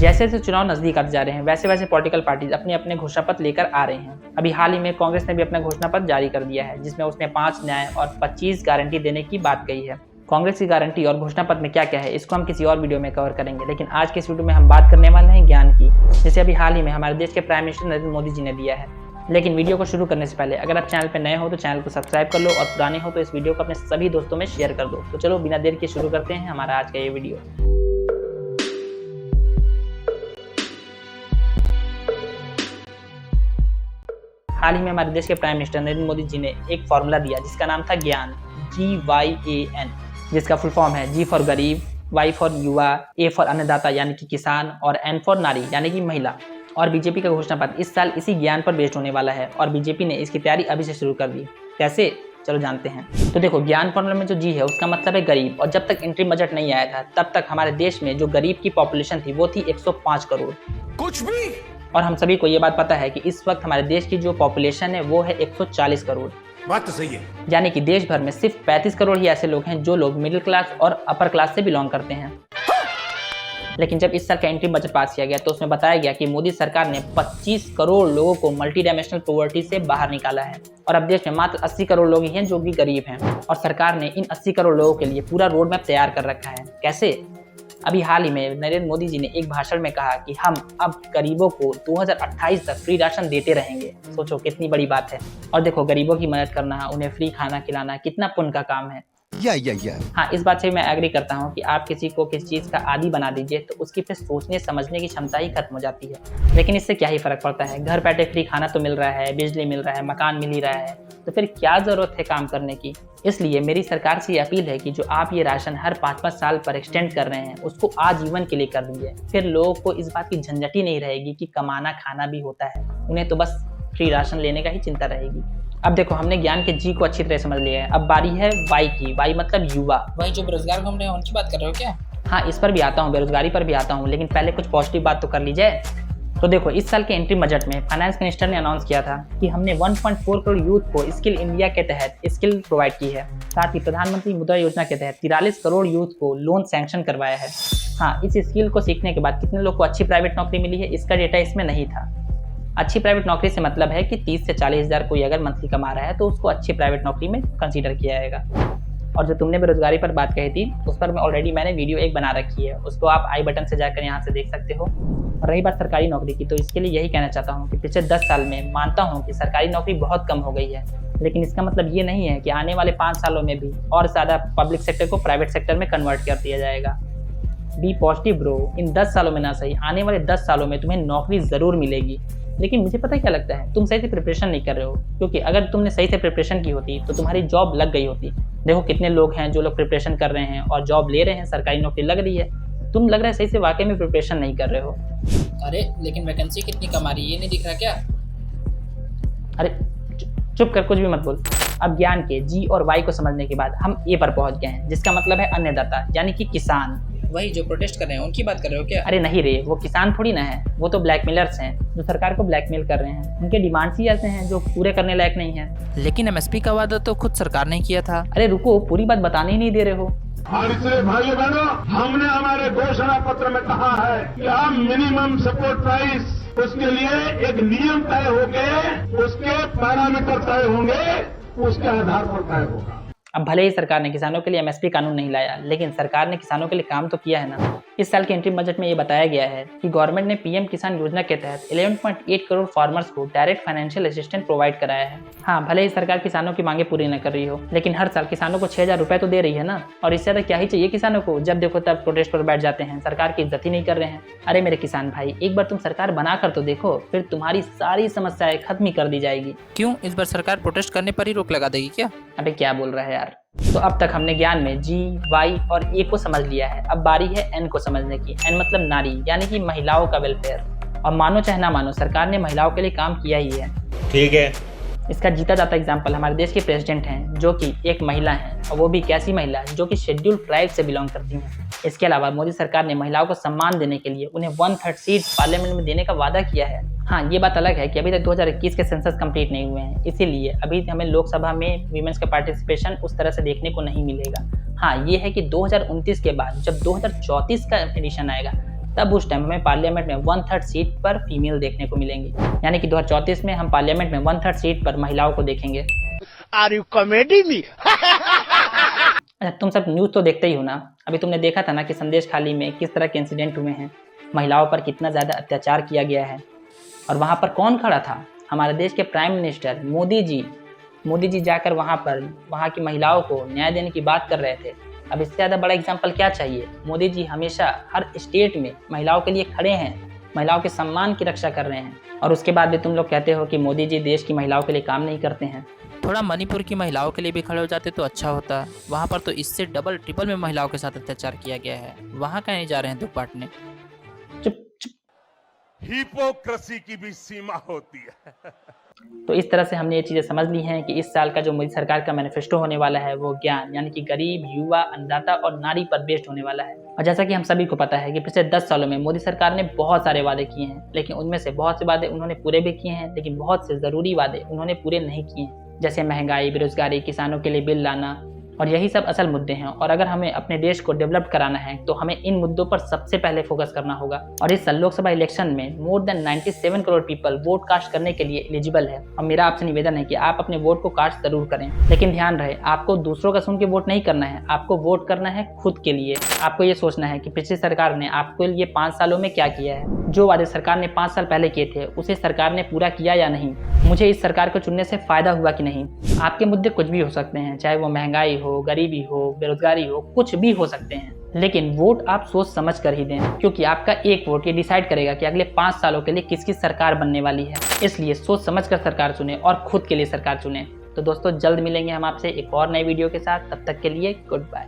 जैसे जैसे चुनाव नजदीक आते जा रहे हैं वैसे वैसे पॉलिटिकल पार्टीज अपने अपने घोषणा पत्र लेकर आ रहे हैं। अभी हाल ही में कांग्रेस ने भी अपना घोषणा पत्र जारी कर दिया है, जिसमें उसने 5 न्याय और 25 गारंटी देने की बात कही है। कांग्रेस की गारंटी और घोषणा पत्र में क्या क्या है इसको हम किसी और वीडियो में कवर करेंगे, लेकिन आज के इस वीडियो में हम बात करने वाले हैं ज्ञान की, जैसे अभी हाल ही में हमारे देश के प्राइम मिनिस्टर नरेंद्र मोदी जी ने दिया है। लेकिन वीडियो को शुरू करने से पहले अगर आप चैनल पर नए हो तो चैनल को सब्सक्राइब कर लो और पुराने हो तो इस वीडियो को अपने सभी दोस्तों में शेयर कर दो। तो चलो बिना देर के शुरू करते हैं हमारा आज का ये वीडियो। हाल ही में हमारे देश के प्राइम मिनिस्टर नरेंद्र मोदी जी ने एक फॉर्मूला दिया जिसका नाम था ज्ञान, GYAN, जिसका फुल फॉर्म है G फॉर गरीब, Y फॉर युवा, A फॉर अन्नदाता यानी कि किसान और N फॉर नारी यानी कि महिला। और बीजेपी का घोषणा पत्र इस साल इसी ज्ञान पर बेस्ड होने वाला है और बीजेपी ने इसकी तैयारी अभी से शुरू कर दी। कैसे, चलो जानते हैं। तो देखो, ज्ञान फॉर्मूला में जो G है उसका मतलब है गरीब, और जब तक इंट्री बजट नहीं आया था तब तक हमारे देश में जो गरीब की पॉपुलेशन थी वो थी 105 करोड़। कुछ भी। और हम सभी को ये बात पता है कि इस वक्त हमारे देश की जो पॉपुलेशन है वो है 140 करोड़। बात तो सही है। यानी कि देश भर में सिर्फ 35 करोड़ ही ऐसे लोग हैं जो लोग मिडिल क्लास और अपर क्लास से बिलोंग करते हैं। लेकिन जब इस साल का एंट्री बजट पास किया गया तो उसमें बताया गया कि मोदी सरकार ने 25 करोड़ लोगों को मल्टी डायमेंशनल पॉवर्टी से बाहर निकाला है और अब देश में मात्र 80 करोड़ लोग ही हैं जो कि गरीब हैं। और सरकार ने इन 80 करोड़ लोगों के लिए पूरा रोड मैप तैयार कर रखा है। कैसे? अभी हाल ही में नरेंद्र मोदी जी ने एक भाषण में कहा कि हम अब गरीबों को 2028 तक फ्री राशन देते रहेंगे। सोचो कितनी बड़ी बात है। और देखो, गरीबों की मदद करना, उन्हें फ्री खाना खिलाना कितना पुण्य का काम है। हाँ, इस बात से मैं एग्री करता हूँ कि आप किसी को किसी चीज़ का आदी बना दीजिए तो उसकी फिर सोचने समझने की क्षमता ही खत्म हो जाती है। लेकिन इससे क्या ही फर्क पड़ता है, घर बैठे फ्री खाना तो मिल रहा है, बिजली मिल रहा है, मकान मिल ही रहा है, तो फिर क्या ज़रूरत है काम करने की। इसलिए मेरी सरकार से ये अपील है कि जो आप ये राशन हर 5-5 साल पर एक्सटेंड कर रहे हैं उसको आजीवन के लिए कर दीजिए। फिर लोगों को इस बात की झंझट ही नहीं रहेगी कि कमाना खाना भी होता है, उन्हें तो बस फ्री राशन लेने का ही चिंता रहेगी। अब देखो, हमने ज्ञान के जी को अच्छी तरह समझ लिया है। अब बारी है वाई की। वाई मतलब युवा। वही जो बेरोजगार घूम रहे हैं उनकी बात कर रहे हो क्या? हाँ, इस पर भी आता हूँ, बेरोजगारी पर भी आता हूँ, लेकिन पहले कुछ पॉजिटिव बात तो कर लीजिए। तो देखो, इस साल के एंट्री बजट में फाइनेंस मिनिस्टर ने अनाउंस किया था कि हमने 1.4 करोड़ यूथ को स्किल इंडिया के तहत स्किल प्रोवाइड की है। साथ ही प्रधानमंत्री मुद्रा योजना के तहत 43 करोड़ यूथ को लोन सैंक्शन करवाया है। हाँ, इस स्किल को सीखने के बाद कितने लोग को अच्छी प्राइवेट नौकरी मिली है इसका डेटा इसमें नहीं था। अच्छी प्राइवेट नौकरी से मतलब है कि 30 से 40 हज़ार कोई अगर मंथली कमा रहा है तो उसको अच्छी प्राइवेट नौकरी में कंसीडर किया जाएगा। और जो तुमने बेरोजगारी पर बात कही थी उस पर मैंने वीडियो एक बना रखी है, उसको आप आई बटन से जाकर यहाँ से देख सकते हो। और रही बात सरकारी नौकरी की, तो इसके लिए यही कहना चाहता हूँ कि पिछले 10 साल में मानता हूँ कि सरकारी नौकरी बहुत कम हो गई है, लेकिन इसका मतलब ये नहीं है कि आने वाले 5 सालों में भी और ज़्यादा पब्लिक सेक्टर को प्राइवेट सेक्टर में कन्वर्ट कर दिया जाएगा। बी पॉजिटिव ब्रो, इन 10 सालों में ना सही, आने वाले 10 सालों में तुम्हें नौकरी ज़रूर मिलेगी। लेकिन मुझे पता है क्या लगता है, तुम सही से प्रिपरेशन नहीं कर रहे हो, क्योंकि अगर तुमने सही से प्रिपरेशन की होती तो तुम्हारी जॉब लग गई होती। देखो कितने लोग हैं जो लोग प्रिपरेशन कर रहे हैं और जॉब ले रहे हैं, सरकारी नौकरी लग रही है। तुम लग रहा है सही से वाकई में प्रिपरेशन नहीं कर रहे हो। अरे लेकिन वैकेंसी कितनी कम आ रही है, ये नहीं दिख रहा क्या? अरे चुप कर, कुछ भी मत बोल। अब ज्ञान के जी और वाई को समझने के बाद हम ए पर पहुंच गए हैं, जिसका मतलब है अन्नदाता यानी कि किसान। वही जो प्रोटेस्ट कर रहे हैं उनकी बात कर रहे हो क्या? अरे नहीं रे, वो किसान थोड़ी ना है, वो तो ब्लैकमेलर्स हैं जो सरकार को ब्लैकमेल कर रहे हैं। उनके डिमांड्स ही ऐसे हैं जो पूरे करने लायक नहीं है। लेकिन एमएसपी का वादा तो खुद सरकार ने किया था। अरे रुको, पूरी बात बताने ही नहीं दे रहे हो। और इसलिए भाइयों बहनों, हमने हमारे घोषणा पत्र में कहा है कि हम मिनिमम सपोर्ट प्राइस, उसके लिए एक नियम तय होंगे, उसके पैरामीटर तय होंगे, उसके आधार पर तय होगा। अब भले ही सरकार ने किसानों के लिए एमएसपी कानून नहीं लाया, लेकिन सरकार ने किसानों के लिए काम तो किया है ना। इस साल के एंट्री बजट में ये बताया गया है कि गवर्नमेंट ने पीएम किसान योजना के तहत 11.8 करोड़ फार्मर्स को डायरेक्ट फाइनेंशियल असिस्टेंस प्रोवाइड कराया है। हाँ, भले ही सरकार किसानों की मांगे पूरी न कर रही हो, लेकिन हर साल किसानों को 6,000 रुपए तो दे रही है ना। और इससे ज्यादा क्या ही चाहिए किसानों को, जब देखो तब प्रोटेस्ट पर बैठ जाते हैं, सरकार की इज्जत ही नहीं कर रहे हैं। अरे मेरे किसान भाई, एक बार तुम सरकार बना कर तो देखो, फिर तुम्हारी सारी समस्याएं खत्म ही कर दी जाएगी। क्यों, इस बार सरकार प्रोटेस्ट करने पर ही रोक लगा देगी क्या? अबे क्या बोल रहा है यार। तो अब तक हमने ज्ञान में जी, वाई और ए को समझ लिया है। अब बारी है एन को समझने की। एन मतलब नारी यानी कि महिलाओं का वेलफेयर। और मानो चाहे ना मानो, सरकार ने महिलाओं के लिए काम किया ही है। ठीक है। इसका जीता जाता एग्जाम्पल हमारे देश के प्रेसिडेंट हैं, जो कि एक महिला हैं, और वो भी कैसी महिला जो कि शेड्यूल्ड ट्राइब से बिलोंग करती हैं। इसके अलावा मोदी सरकार ने महिलाओं को सम्मान देने के लिए उन्हें 1/3 सीट पार्लियामेंट में देने का वादा किया है। हाँ, ये बात अलग है कि अभी तक 2021 के सेंसस कंप्लीट नहीं हुए हैं, इसीलिए अभी हमें लोकसभा में वीमेंस का पार्टिसिपेशन उस तरह से देखने को नहीं मिलेगा। हाँ, ये है कि 2029 के बाद जब 2034 का एडिशन आएगा तब उस टाइम हमें पार्लियामेंट में 1/3 सीट पर फीमेल देखने को मिलेंगी। यानी कि 2034 में हम पार्लियामेंट में 1/3 सीट पर महिलाओं को देखेंगे। Are you comedy me? अच्छा, तुम सब न्यूज़ तो देखते ही हो ना। अभी तुमने देखा था ना कि संदेश खाली में किस तरह के इंसिडेंट हुए हैं, महिलाओं पर कितना ज़्यादा अत्याचार किया गया है। और वहाँ पर कौन खड़ा था? हमारे देश के प्राइम मिनिस्टर मोदी जी जाकर वहाँ की महिलाओं को न्याय देने की बात कर रहे थे। अब इससे ज़्यादा बड़ा एग्जाम्पल क्या चाहिए? मोदी जी हमेशा हर स्टेट में महिलाओं के लिए खड़े हैं, महिलाओं के सम्मान की रक्षा कर रहे हैं। और उसके बाद भी तुम लोग कहते हो कि मोदी जी देश की महिलाओं के लिए काम नहीं करते हैं। थोड़ा मणिपुर की महिलाओं के लिए भी खड़े हो जाते तो अच्छा होता। वहाँ पर तो इससे डबल ट्रिपल में महिलाओं के साथ अत्याचार किया गया है। वहाँ का नहीं जा रहे हैं दुख बांटने। चुप। हिपोक्रेसी की भी सीमा होती है। तो इस तरह से हमने ये चीज़ें समझ ली हैं कि इस साल का जो मोदी सरकार का मैनिफेस्टो होने वाला है वो ज्ञान यानी कि गरीब, युवा, अन्नदाता और नारी पर बेस्ड होने वाला है। और जैसा कि हम सभी को पता है कि पिछले 10 सालों में मोदी सरकार ने बहुत सारे वादे किए हैं, लेकिन उनमें से बहुत से वादे उन्होंने पूरे भी किए हैं, लेकिन बहुत से ज़रूरी वादे उन्होंने पूरे नहीं किए हैं। जैसे महंगाई, बेरोजगारी, किसानों के लिए बिल लाना, और यही सब असल मुद्दे हैं। और अगर हमें अपने देश को डेवलप कराना है तो हमें इन मुद्दों पर सबसे पहले फोकस करना होगा। और इस लोकसभा इलेक्शन में more than 97 crore people vote cast करने के लिए एलिजिबल है। और मेरा आपसे निवेदन है कि आप अपने वोट को कास्ट जरूर करें, लेकिन ध्यान रहे आपको दूसरों का सुन के वोट नहीं करना है, आपको वोट करना है खुद के लिए। आपको ये सोचना है कि पिछली सरकार ने आपके लिए 5 सालों में क्या किया है। जो वादे सरकार ने 5 साल पहले किए थे उसे सरकार ने पूरा किया या नहीं। मुझे इस सरकार को चुनने से फायदा हुआ कि नहीं। आपके मुद्दे कुछ भी हो सकते हैं, चाहे वो महंगाई हो, गरीबी हो, बेरोजगारी हो, कुछ भी हो सकते हैं, लेकिन वोट आप सोच समझ कर ही दें, क्योंकि आपका एक वोट ये डिसाइड करेगा कि अगले 5 सालों के लिए किसकी सरकार बनने वाली है। इसलिए सोच समझ कर सरकार चुने और खुद के लिए सरकार चुने। तो दोस्तों, जल्द मिलेंगे हम आपसे एक और नई वीडियो के साथ। तब तक के लिए गुड बाय।